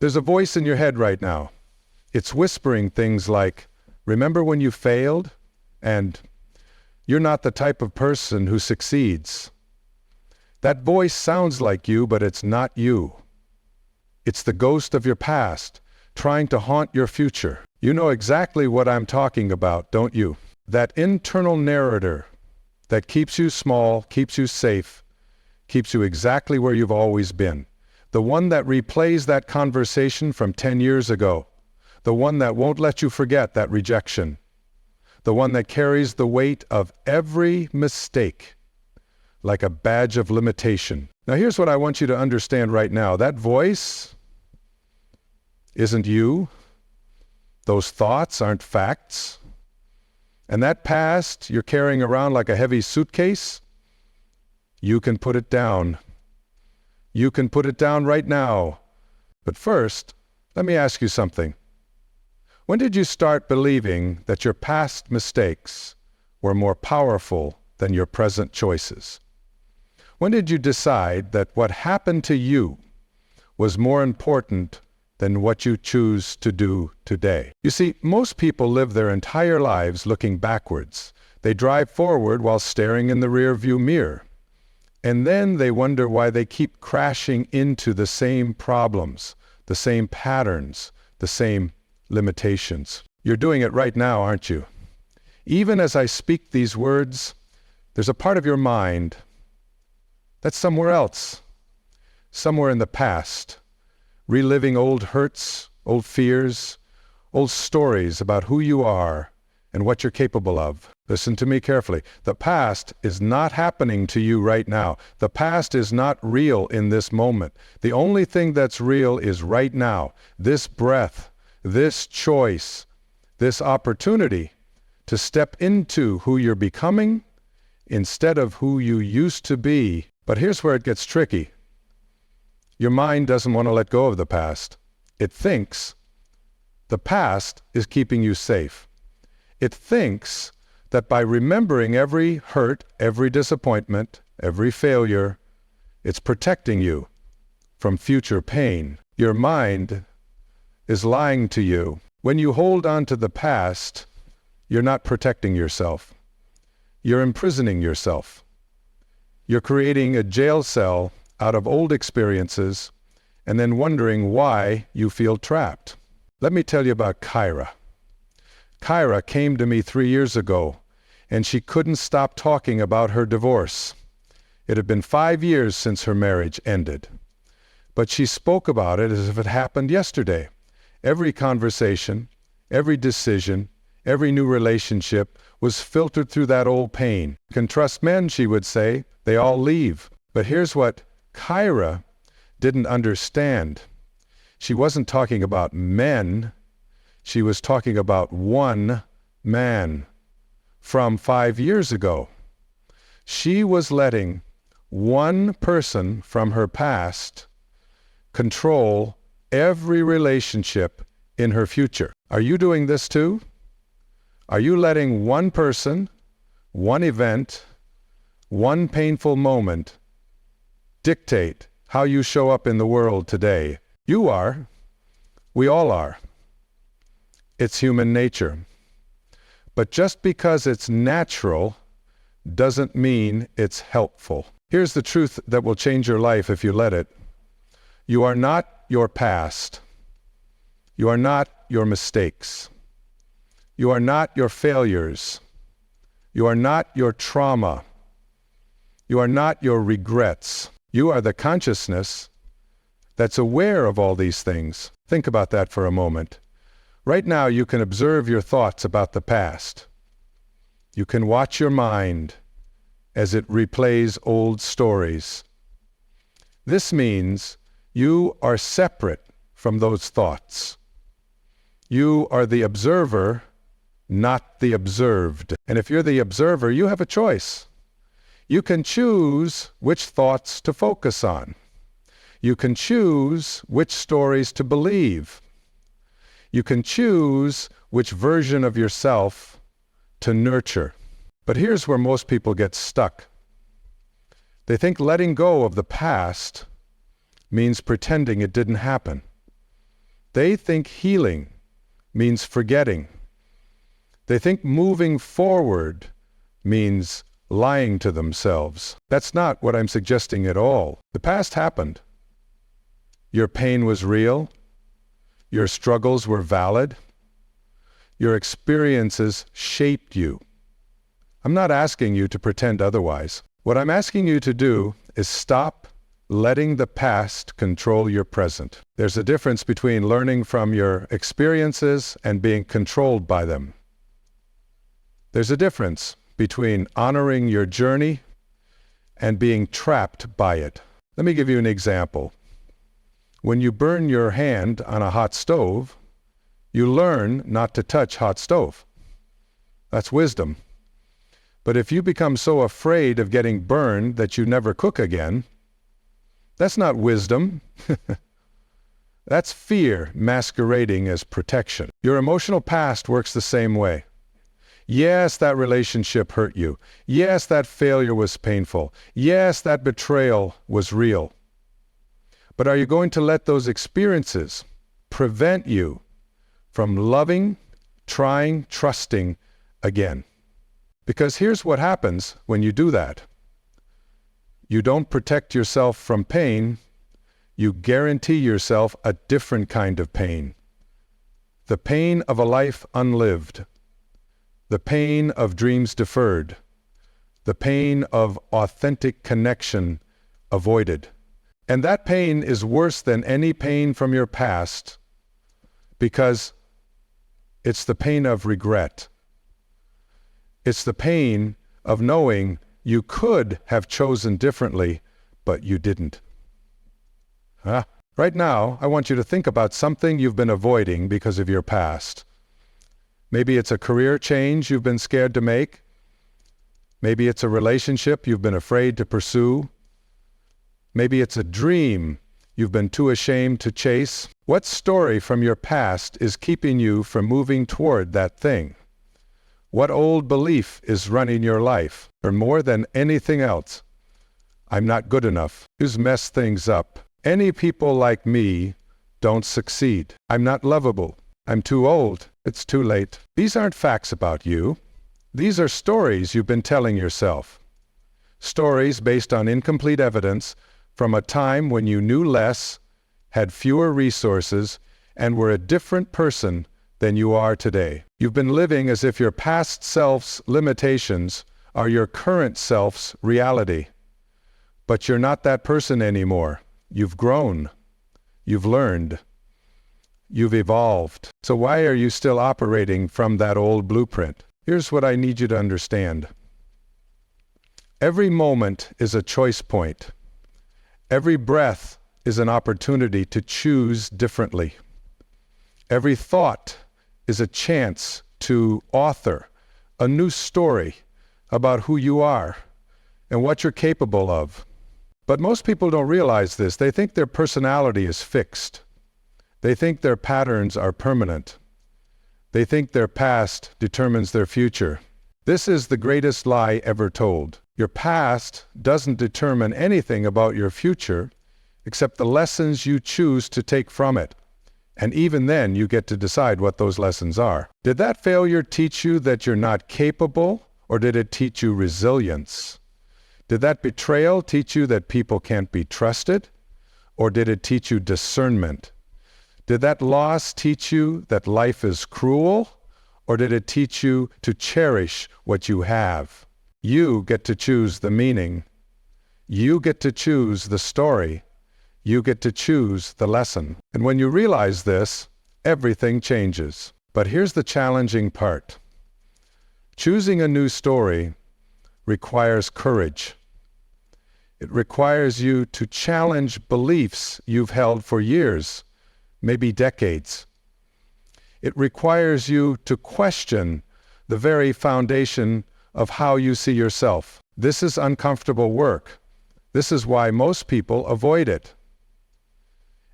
There's a voice in your head right now. It's whispering things like, remember when you failed? And you're not the type of person who succeeds. That voice sounds like you, but it's not you. It's the ghost of your past, trying to haunt your future. You know exactly what I'm talking about, don't you? That internal narrator that keeps you small, keeps you safe, keeps you exactly where you've always been. The one that replays that conversation from 10 years ago. The one that won't let you forget that rejection. The one that carries the weight of every mistake like a badge of limitation. Now here's what I want you to understand right now. That voice isn't you. Those thoughts aren't facts. And that past you're carrying around like a heavy suitcase, you can put it down. You can put it down right now. But first, let me ask you something. When did you start believing that your past mistakes were more powerful than your present choices? When did you decide that what happened to you was more important than what you choose to do today? You see, most people live their entire lives looking backwards. They drive forward while staring in the rearview mirror. And then they wonder why they keep crashing into the same problems, the same patterns, the same limitations. You're doing it right now, aren't you? Even as I speak these words, there's a part of your mind that's somewhere else, somewhere in the past, reliving old hurts, old fears, old stories about who you are and what you're capable of. Listen to me carefully. The past is not happening to you right now. The past is not real in this moment. The only thing that's real is right now. This breath, this choice, this opportunity to step into who you're becoming instead of who you used to be. But here's where it gets tricky. Your mind doesn't want to let go of the past. It thinks the past is keeping you safe. It thinks that by remembering every hurt, every disappointment, every failure, it's protecting you from future pain. Your mind is lying to you. When you hold on to the past, you're not protecting yourself. You're imprisoning yourself. You're creating a jail cell out of old experiences and then wondering why you feel trapped. Let me tell you about Kyra. Kyra came to me 3 years ago, and she couldn't stop talking about her divorce. It had been 5 years since her marriage ended. But she spoke about it as if it happened yesterday. Every conversation, every decision, every new relationship was filtered through that old pain. You can trust men, she would say. They all leave. But here's what Kyra didn't understand. She wasn't talking about men. She was talking about one man from 5 years ago. She was letting one person from her past control every relationship in her future. Are you doing this too? Are you letting one person, one event, one painful moment dictate how you show up in the world today? You are. We all are. It's human nature. But just because it's natural doesn't mean it's helpful. Here's the truth that will change your life if you let it. You are not your past. You are not your mistakes. You are not your failures. You are not your trauma. You are not your regrets. You are the consciousness that's aware of all these things. Think about that for a moment. Right now, you can observe your thoughts about the past. You can watch your mind as it replays old stories. This means you are separate from those thoughts. You are the observer, not the observed. And if you're the observer, you have a choice. You can choose which thoughts to focus on. You can choose which stories to believe. You can choose which version of yourself to nurture. But here's where most people get stuck. They think letting go of the past means pretending it didn't happen. They think healing means forgetting. They think moving forward means lying to themselves. That's not what I'm suggesting at all. The past happened. Your pain was real. Your struggles were valid. Your experiences shaped you. I'm not asking you to pretend otherwise. What I'm asking you to do is stop letting the past control your present. There's a difference between learning from your experiences and being controlled by them. There's a difference between honoring your journey and being trapped by it. Let me give you an example. When you burn your hand on a hot stove, you learn not to touch hot stove. That's wisdom. But if you become so afraid of getting burned that you never cook again, that's not wisdom. That's fear masquerading as protection. Your emotional past works the same way. Yes, that relationship hurt you. Yes, that failure was painful. Yes, that betrayal was real. But are you going to let those experiences prevent you from loving, trying, trusting again? Because here's what happens when you do that. You don't protect yourself from pain, you guarantee yourself a different kind of pain. The pain of a life unlived. The pain of dreams deferred. The pain of authentic connection avoided. And that pain is worse than any pain from your past because it's the pain of regret. It's the pain of knowing you could have chosen differently, but you didn't. Right now, I want you to think about something you've been avoiding because of your past. Maybe it's a career change you've been scared to make. Maybe it's a relationship you've been afraid to pursue. Maybe it's a dream you've been too ashamed to chase. What story from your past is keeping you from moving toward that thing? What old belief is running your life? Or more than anything else, I'm not good enough. Who's messed things up? Any people like me don't succeed. I'm not lovable. I'm too old. It's too late. These aren't facts about you. These are stories you've been telling yourself. Stories based on incomplete evidence from a time when you knew less, had fewer resources, and were a different person than you are today. You've been living as if your past self's limitations are your current self's reality. But you're not that person anymore. You've grown. You've learned. You've evolved. So why are you still operating from that old blueprint? Here's what I need you to understand. Every moment is a choice point. Every breath is an opportunity to choose differently. Every thought is a chance to author a new story about who you are and what you're capable of. But most people don't realize this. They think their personality is fixed. They think their patterns are permanent. They think their past determines their future. This is the greatest lie ever told. Your past doesn't determine anything about your future except the lessons you choose to take from it. And even then, you get to decide what those lessons are. Did that failure teach you that you're not capable, or did it teach you resilience? Did that betrayal teach you that people can't be trusted, or did it teach you discernment? Did that loss teach you that life is cruel, or did it teach you to cherish what you have? You get to choose the meaning. You get to choose the story. You get to choose the lesson. And when you realize this, everything changes. But here's the challenging part. Choosing a new story requires courage. It requires you to challenge beliefs you've held for years, maybe decades. It requires you to question the very foundation of how you see yourself. This is uncomfortable work. This is why most people avoid it.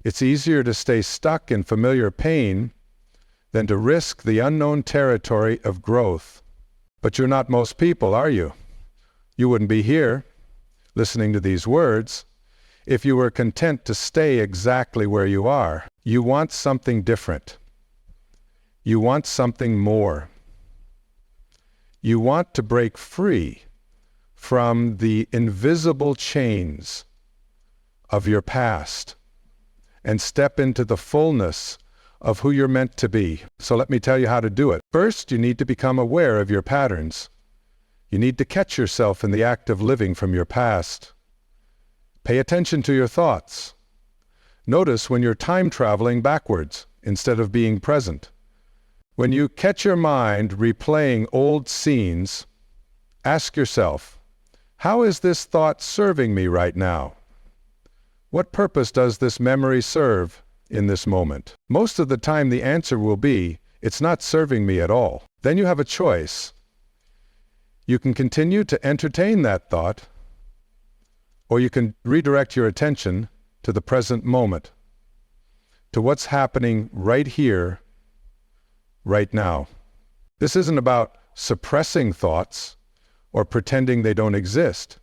It's easier to stay stuck in familiar pain than to risk the unknown territory of growth. But you're not most people, are you? You wouldn't be here listening to these words if you were content to stay exactly where you are. You want something different. You want something more. You want to break free from the invisible chains of your past and step into the fullness of who you're meant to be. So let me tell you how to do it. First, you need to become aware of your patterns. You need to catch yourself in the act of living from your past. Pay attention to your thoughts. Notice when you're time traveling backwards instead of being present. When you catch your mind replaying old scenes, ask yourself, how is this thought serving me right now? What purpose does this memory serve in this moment? Most of the time the answer will be, it's not serving me at all. Then you have a choice. You can continue to entertain that thought, or you can redirect your attention to the present moment, to what's happening right here, right now. This isn't about suppressing thoughts or pretending they don't exist.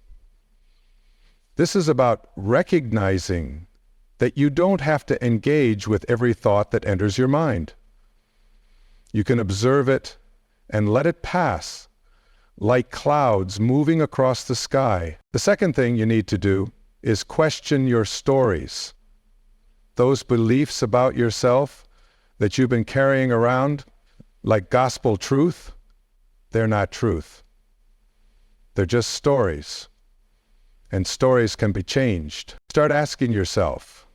This is about recognizing that you don't have to engage with every thought that enters your mind. You can observe it and let it pass, like clouds moving across the sky. The second thing you need to do is question your stories. Those beliefs about yourself that you've been carrying around like gospel truth, they're not truth. They're just stories. And stories can be changed. Start asking yourself,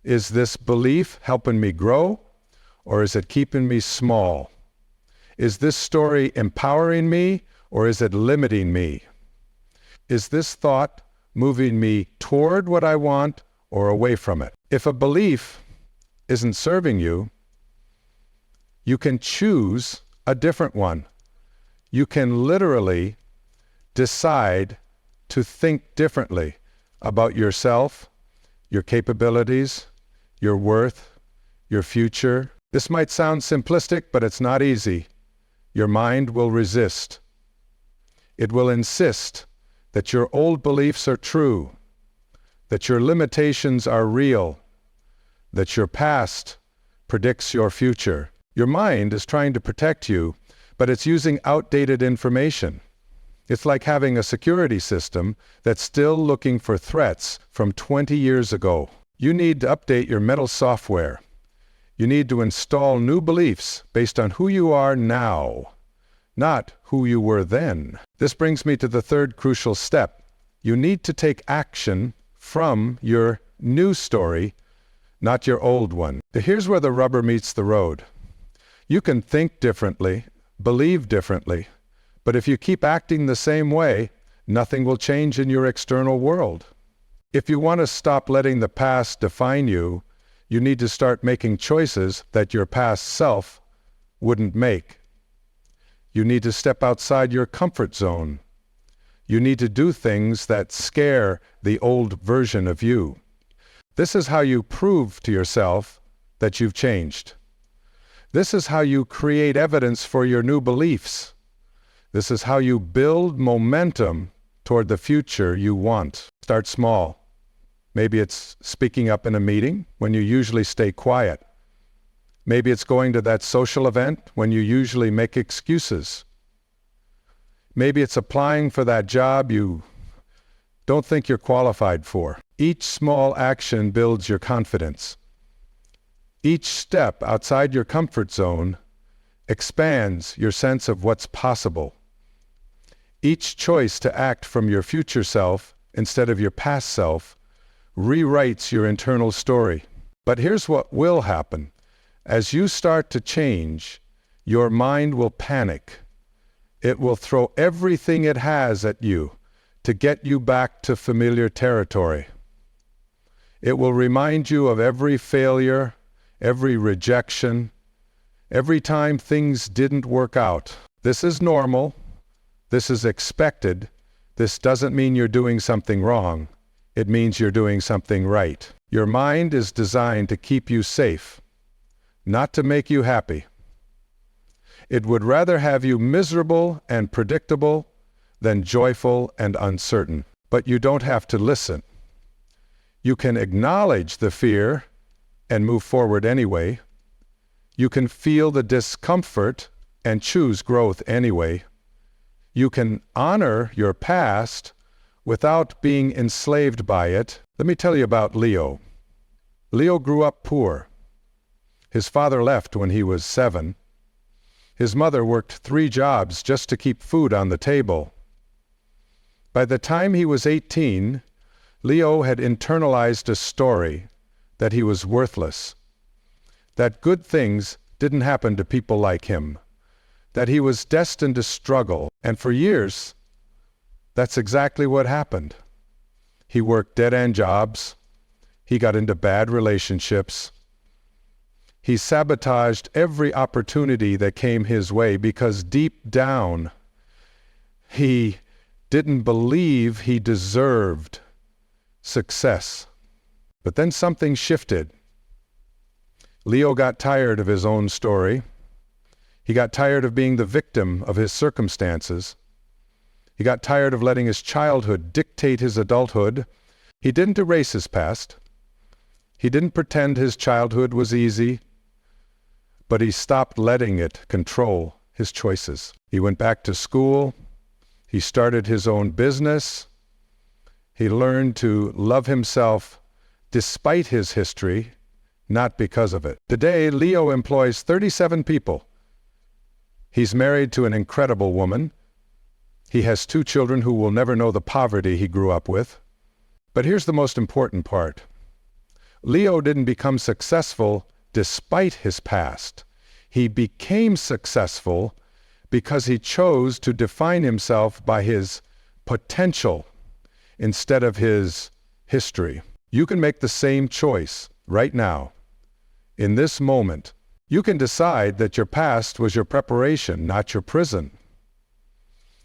is this belief helping me grow, or is it keeping me small? Is this story empowering me, or is it limiting me? Is this thought moving me toward what I want or away from it? If a belief isn't serving you, you can choose a different one. You can literally decide to think differently about yourself, your capabilities, your worth, your future. This might sound simplistic, but it's not easy. Your mind will resist. It will insist that your old beliefs are true, that your limitations are real, that your past predicts your future. Your mind is trying to protect you, but it's using outdated information. It's like having a security system that's still looking for threats from 20 years ago. You need to update your mental software. You need to install new beliefs based on who you are now, not who you were then. This brings me to the third crucial step. You need to take action from your new story, not your old one. Here's where the rubber meets the road. You can think differently, believe differently, but if you keep acting the same way, nothing will change in your external world. If you want to stop letting the past define you, you need to start making choices that your past self wouldn't make. You need to step outside your comfort zone. You need to do things that scare the old version of you. This is how you prove to yourself that you've changed. This is how you create evidence for your new beliefs. This is how you build momentum toward the future you want. Start small. Maybe it's speaking up in a meeting when you usually stay quiet. Maybe it's going to that social event when you usually make excuses. Maybe it's applying for that job you don't think you're qualified for. Each small action builds your confidence. Each step outside your comfort zone expands your sense of what's possible. Each choice to act from your future self instead of your past self rewrites your internal story. But here's what will happen. As you start to change, your mind will panic. It will throw everything it has at you to get you back to familiar territory. It will remind you of every failure, every rejection, every time things didn't work out. This is normal. This is expected. This doesn't mean you're doing something wrong. It means you're doing something right. Your mind is designed to keep you safe, not to make you happy. It would rather have you miserable and predictable than joyful and uncertain. But you don't have to listen. You can acknowledge the fear and move forward anyway. You can feel the discomfort and choose growth anyway. You can honor your past without being enslaved by it. Let me tell you about Leo. Leo grew up poor. His father left when he was 7. His mother worked 3 jobs just to keep food on the table. By the time he was 18, Leo had internalized a story that he was worthless, that good things didn't happen to people like him, that he was destined to struggle, and for years, that's exactly what happened. He worked dead-end jobs. He got into bad relationships. He sabotaged every opportunity that came his way because deep down, he didn't believe he deserved success. But then something shifted. Leo got tired of his own story. He got tired of being the victim of his circumstances. He got tired of letting his childhood dictate his adulthood. He didn't erase his past. He didn't pretend his childhood was easy, but he stopped letting it control his choices. He went back to school. He started his own business. He learned to love himself despite his history, not because of it. Today, Leo employs 37 people. He's married to an incredible woman. He has 2 children who will never know the poverty he grew up with. But here's the most important part. Leo didn't become successful despite his past. He became successful because he chose to define himself by his potential instead of his history. You can make the same choice right now, in this moment. You can decide that your past was your preparation, not your prison.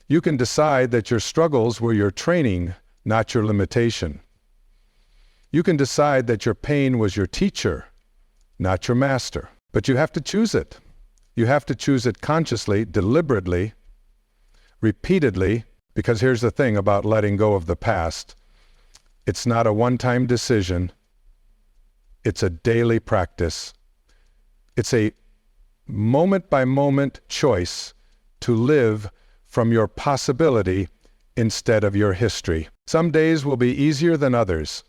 You can decide that your struggles were your training, not your limitation. You can decide that your pain was your teacher, not your master. But you have to choose it. You have to choose it consciously, deliberately, repeatedly, because here's the thing about letting go of the past. It's not a one-time decision. It's a daily practice. It's a moment-by-moment choice to live from your possibility instead of your history. Some days will be easier than others.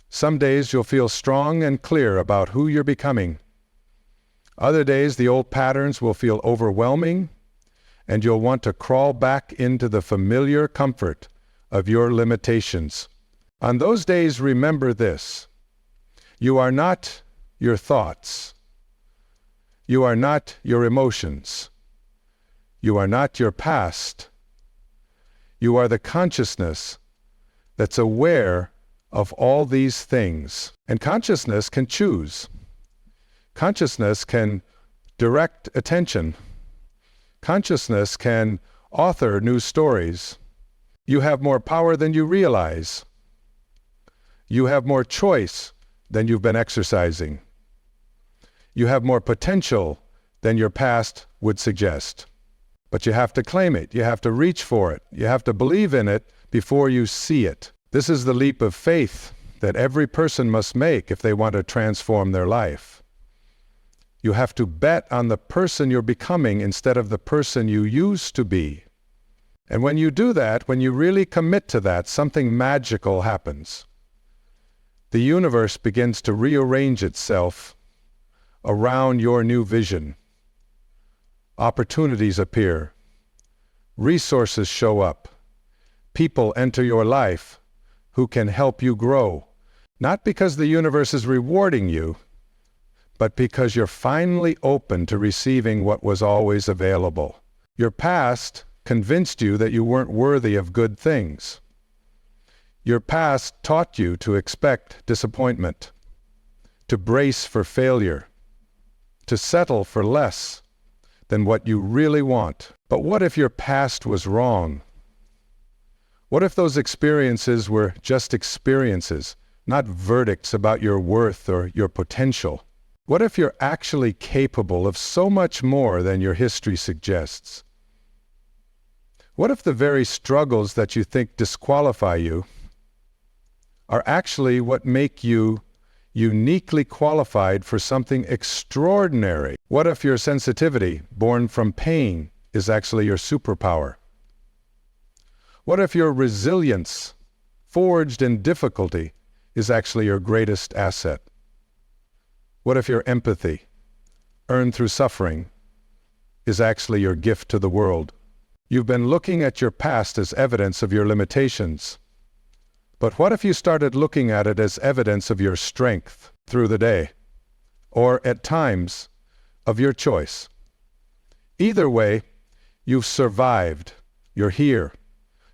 Some days you'll feel strong and clear about who you're becoming. Other days the old patterns will feel overwhelming, and you'll want to crawl back into the familiar comfort of your limitations. On those days, remember this: you are not your thoughts. You are not your emotions. You are not your past. You are the consciousness that's aware of all these things. And consciousness can choose. Consciousness can direct attention. Consciousness can author new stories. You have more power than you realize. You have more choice than you've been exercising. You have more potential than your past would suggest. But you have to claim it. You have to reach for it. You have to believe in it before you see it. This is the leap of faith that every person must make if they want to transform their life. You have to bet on the person you're becoming instead of the person you used to be. And when you do that, when you really commit to that, something magical happens. The universe begins to rearrange itself around your new vision. Opportunities appear. Resources show up. People enter your life who can help you grow, not because the universe is rewarding you, but because you're finally open to receiving what was always available. Your past convinced you that you weren't worthy of good things. Your past taught you to expect disappointment, to brace for failure, to settle for less than what you really want. But what if your past was wrong? What if those experiences were just experiences, not verdicts about your worth or your potential? What if you're actually capable of so much more than your history suggests? What if the very struggles that you think disqualify you are actually what make you uniquely qualified for something extraordinary. What if your sensitivity, born from pain, is actually your superpower? What if your resilience, forged in difficulty, is actually your greatest asset? What if your empathy, earned through suffering, is actually your gift to the world? You've been looking at your past as evidence of your limitations. But what if you started looking at it as evidence of your strength through the day, or at times of your choice? Either way, you've survived. You're here.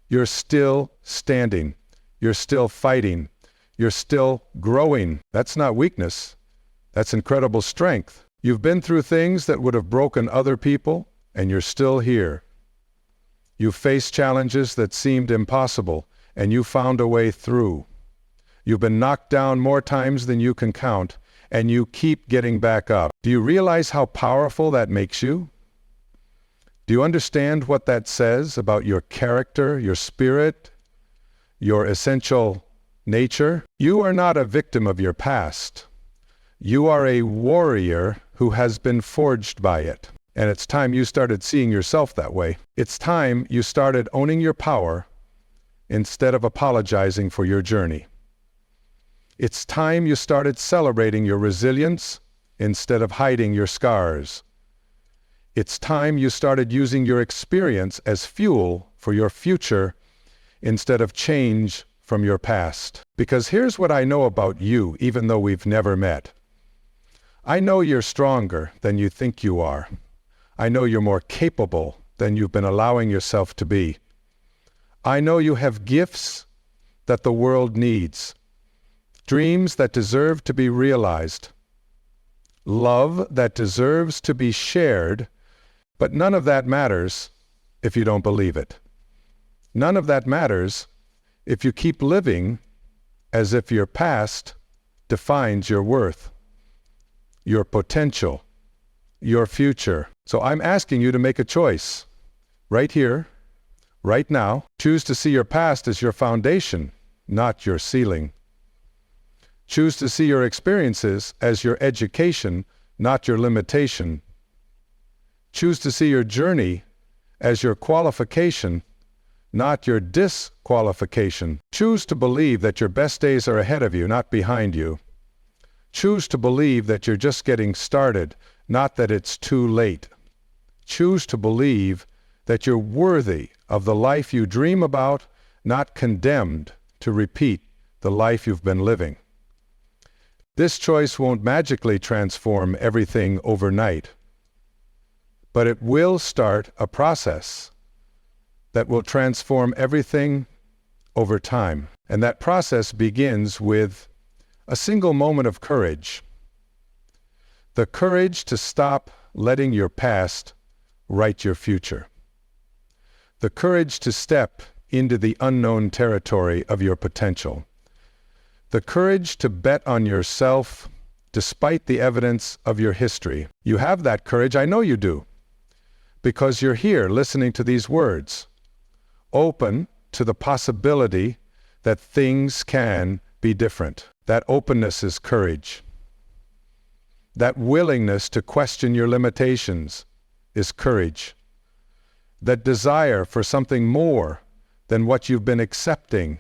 You're still standing. You're still fighting. You're still growing. That's not weakness. That's incredible strength. You've been through things that would have broken other people, and you're still here. You've faced challenges that seemed impossible, and you found a way through. You've been knocked down more times than you can count, and you keep getting back up. Do you realize how powerful that makes you? Do you understand what that says about your character, your spirit, your essential nature? You are not a victim of your past. You are a warrior who has been forged by it. And it's time you started seeing yourself that way. It's time you started owning your power instead of apologizing for your journey. It's time you started celebrating your resilience instead of hiding your scars. It's time you started using your experience as fuel for your future instead of change from your past. Because here's what I know about you, even though we've never met. I know you're stronger than you think you are. I know you're more capable than you've been allowing yourself to be. I know you have gifts that the world needs, dreams that deserve to be realized, love that deserves to be shared, but none of that matters if you don't believe it. None of that matters if you keep living as if your past defines your worth, your potential, your future. So I'm asking you to make a choice. Right here, right now, choose to see your past as your foundation, not your ceiling. Choose to see your experiences as your education, not your limitation. Choose to see your journey as your qualification, not your disqualification. Choose to believe that your best days are ahead of you, not behind you. Choose to believe that you're just getting started, not that it's too late. Choose to believe that you're worthy of the life you dream about, not condemned to repeat the life you've been living. This choice won't magically transform everything overnight, but it will start a process that will transform everything over time. And that process begins with a single moment of courage. The courage to stop letting your past write your future. The courage to step into the unknown territory of your potential. The courage to bet on yourself despite the evidence of your history. You have that courage, I know you do, because you're here listening to these words, open to the possibility that things can be different. That openness is courage. That willingness to question your limitations is courage. That desire for something more than what you've been accepting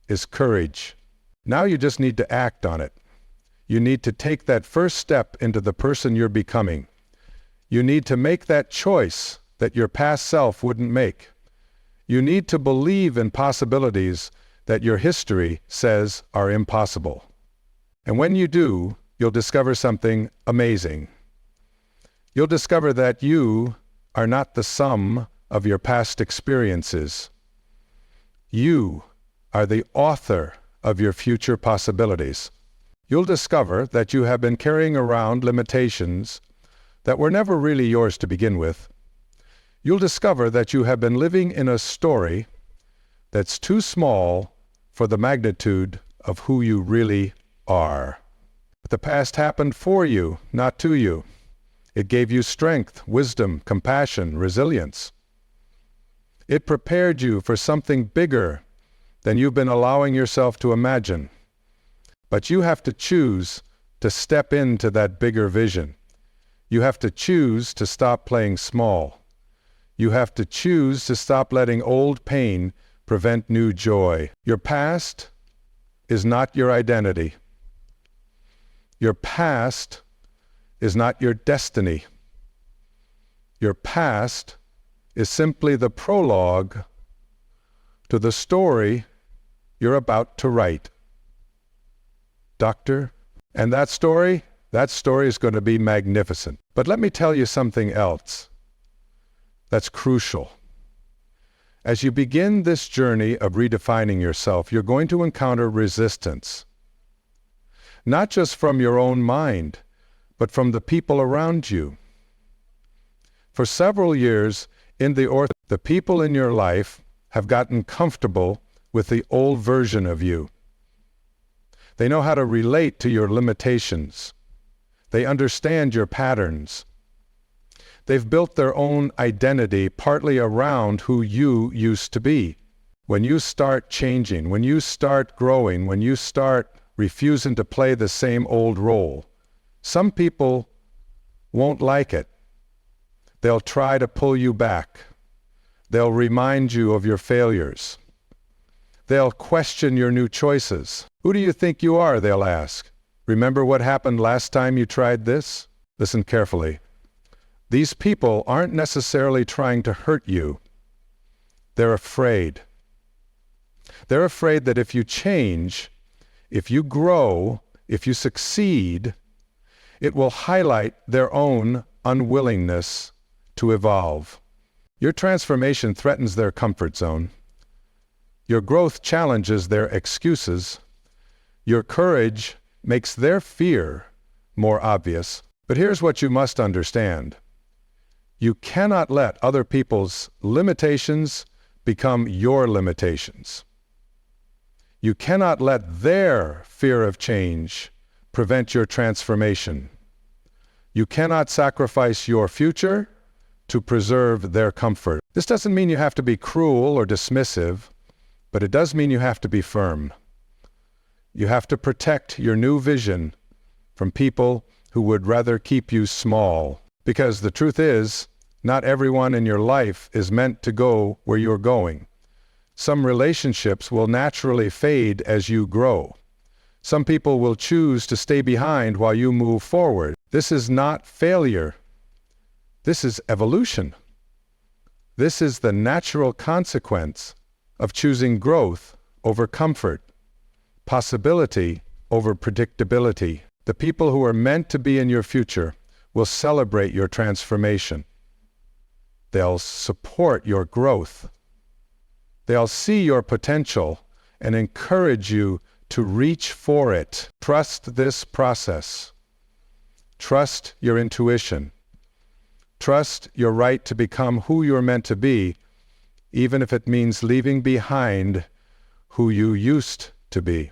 is courage. Now you just need to act on it. You need to take that first step into the person you're becoming. You need to make that choice that your past self wouldn't make. You need to believe in possibilities that your history says are impossible. And when you do, you'll discover something amazing. You'll discover that you are not the sum of your past experiences. You are the author of your future possibilities. You'll discover that you have been carrying around limitations that were never really yours to begin with. You'll discover that you have been living in a story that's too small for the magnitude of who you really are. The past happened for you, not to you. It gave you strength, wisdom, compassion, resilience. It prepared you for something bigger than you've been allowing yourself to imagine. But you have to choose to step into that bigger vision. You have to choose to stop playing small. You have to choose to stop letting old pain prevent new joy. Your past is not your identity. Your past is not your destiny. Your past is simply the prologue to the story you're about to write. Doctor, and that story is going to be magnificent. But let me tell you something else that's crucial. As you begin this journey of redefining yourself, you're going to encounter resistance. Not just from your own mind, but from the people around you. For several years, the people in your life have gotten comfortable with the old version of you. They know how to relate to your limitations. They understand your patterns. They've built their own identity partly around who you used to be. When you start changing, when you start growing, when you start refusing to play the same old role, some people won't like it. They'll try to pull you back. They'll remind you of your failures. They'll question your new choices. Who do you think you are, they'll ask. Remember what happened last time you tried this? Listen carefully. These people aren't necessarily trying to hurt you. They're afraid. They're afraid that if you change, if you grow, if you succeed, it will highlight their own unwillingness to evolve. Your transformation threatens their comfort zone. Your growth challenges their excuses. Your courage makes their fear more obvious. But here's what you must understand. You cannot let other people's limitations become your limitations. You cannot let their fear of change prevent your transformation. You cannot sacrifice your future to preserve their comfort. This doesn't mean you have to be cruel or dismissive, but it does mean you have to be firm. You have to protect your new vision from people who would rather keep you small. Because the truth is, not everyone in your life is meant to go where you're going. Some relationships will naturally fade as you grow. Some people will choose to stay behind while you move forward. This is not failure. This is evolution. This is the natural consequence of choosing growth over comfort, possibility over predictability. The people who are meant to be in your future will celebrate your transformation. They'll support your growth. They'll see your potential and encourage you to reach for it. Trust this process. Trust your intuition. Trust your right to become who you're meant to be, even if it means leaving behind who you used to be.